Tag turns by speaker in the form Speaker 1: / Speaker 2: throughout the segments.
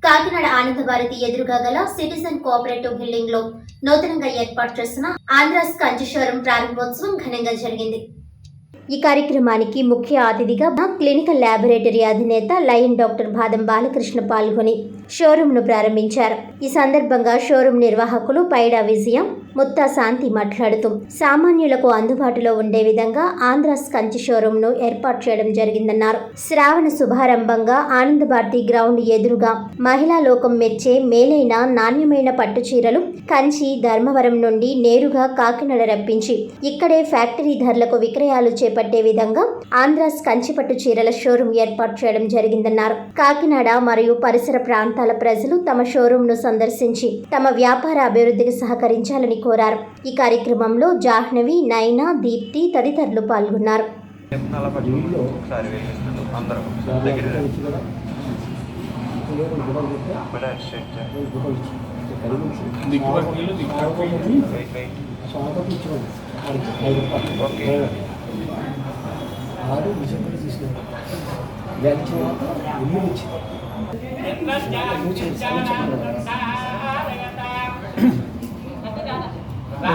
Speaker 1: కాకినాడ ఆనందభారతి ఎదురుగా గల citizen cooperative building లో నూతనంగా ఏర్పాటు చేసిన ఆంధ్రాస్ కంచి షోరూం ప్రారంభోత్సవం ఘనంగా జరిగింది. ఈ కార్యక్రమానికి ముఖ్య అతిథిగా క్లినికల్ ల్యాబొరేటరీ అధినేత లయన్ డాక్టర్ బాదం బాలకృష్ణ పాల్గొని షోరూంను ప్రారంభించారు. ఈ సందర్భంగా షోరూం నిర్వాహకులు పైడా విజయం, ముత్తా శాంతి మాట్లాడుతూ సామాన్యులకు అందుబాటులో ఉండే విధంగా ఆంధ్రాస్ కంచి షోరూంను ఏర్పాటు చేయడం జరిగిందన్నారు. శ్రావణ శుభారంభంగా ఆనందభారతి గ్రౌండ్ ఎదురుగా మహిళా లోకం మెచ్చే మేలైన నాణ్యమైన పట్టు చీరలు కంచి, ధర్మవరం నుండి నేరుగా కాకినాడ రప్పించి ఇక్కడే ఫ్యాక్టరీ ధరలకు విక్రయాలు చేపట్టే విధంగా ఆంధ్రాస్ కంచి పట్టు చీరల షోరూం ఏర్పాటు చేయడం జరిగిందన్నారు. కాకినాడ మరియు పరిసర ప్రాంతాల ప్రజలు తమ షోరూంను సందర్శించి తమ వ్యాపార అభివృద్ధికి సహకరించాలని కోరారు. ఈ కార్యక్రమంలో జాహ్నవి, నైనా, దీప్తి తదితరులు పాల్గొన్నారు.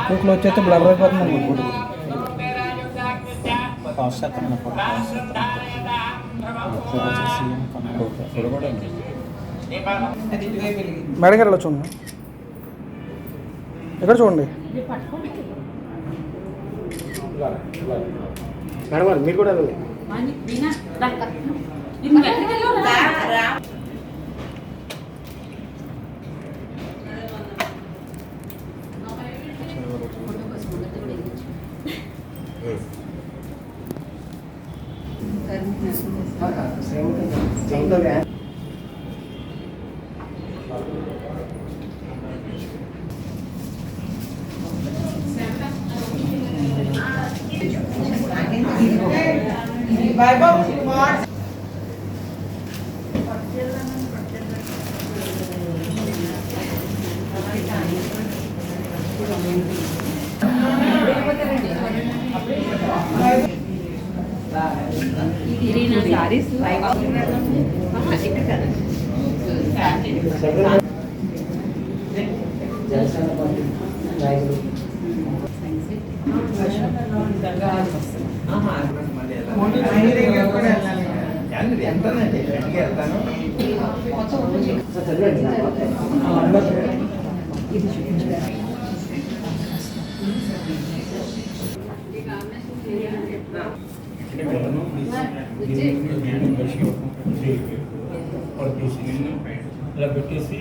Speaker 2: ఫోటోలో వచ్చేస్తే బ్లర్ అయిపోతుంది మేడం గారు ఇలా చూడండి, ఎక్కడ చూడండి మేడం గారు, మీరు కూడా ఇలా పెట్టేసి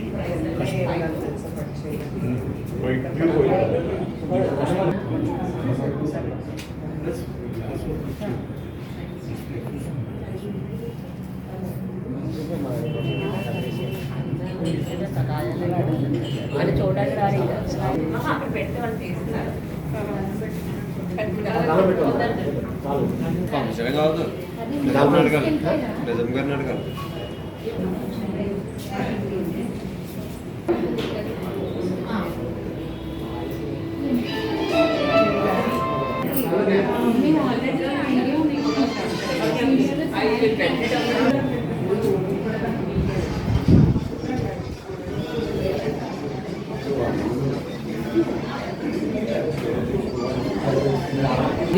Speaker 3: అది చూడడానికి రాదు అక్కడ పెడితే వాళ్ళు చేస్తున్నారు.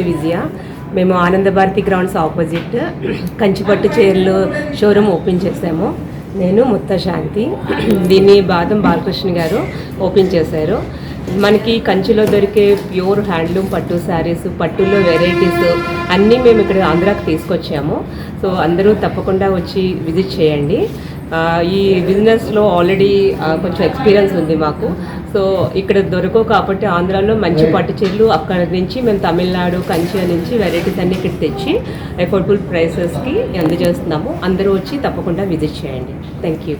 Speaker 3: విజయ, మేము ఆనందభారతి గ్రౌండ్స్ ఆపోజిట్ కంచిపట్టు చీరలు షోరూమ్ ఓపెన్ చేసాము. నేను ముత్తా శాంతి, దీన్ని బాదం బాలకృష్ణ గారు ఓపెన్ చేశారు. మనకి కంచిలో దొరికే ప్యూర్ హ్యాండ్లూమ్ పట్టు శారీస్, పట్టులో వెరైటీస్ అన్నీ మేము ఇక్కడ ఆంధ్రాకి తీసుకొచ్చాము. సో అందరూ తప్పకుండా వచ్చి విజిట్ చేయండి. ఈ బిజినెస్లో ఆల్రెడీ కొంచెం ఎక్స్పీరియన్స్ ఉంది మాకు. సో ఇక్కడ దొరకవు కాబట్టి ఆంధ్రాలో మంచి పట్టు చీరలు అక్కడ నుంచి మేము తమిళనాడు, కంచి నుంచి వెరైటీస్ అన్ని ఇక్కడ తెచ్చి అఫోర్డబుల్ ప్రైసెస్కి అందజేస్తున్నాము. అందరూ వచ్చి తప్పకుండా విజిట్ చేయండి. Thank you.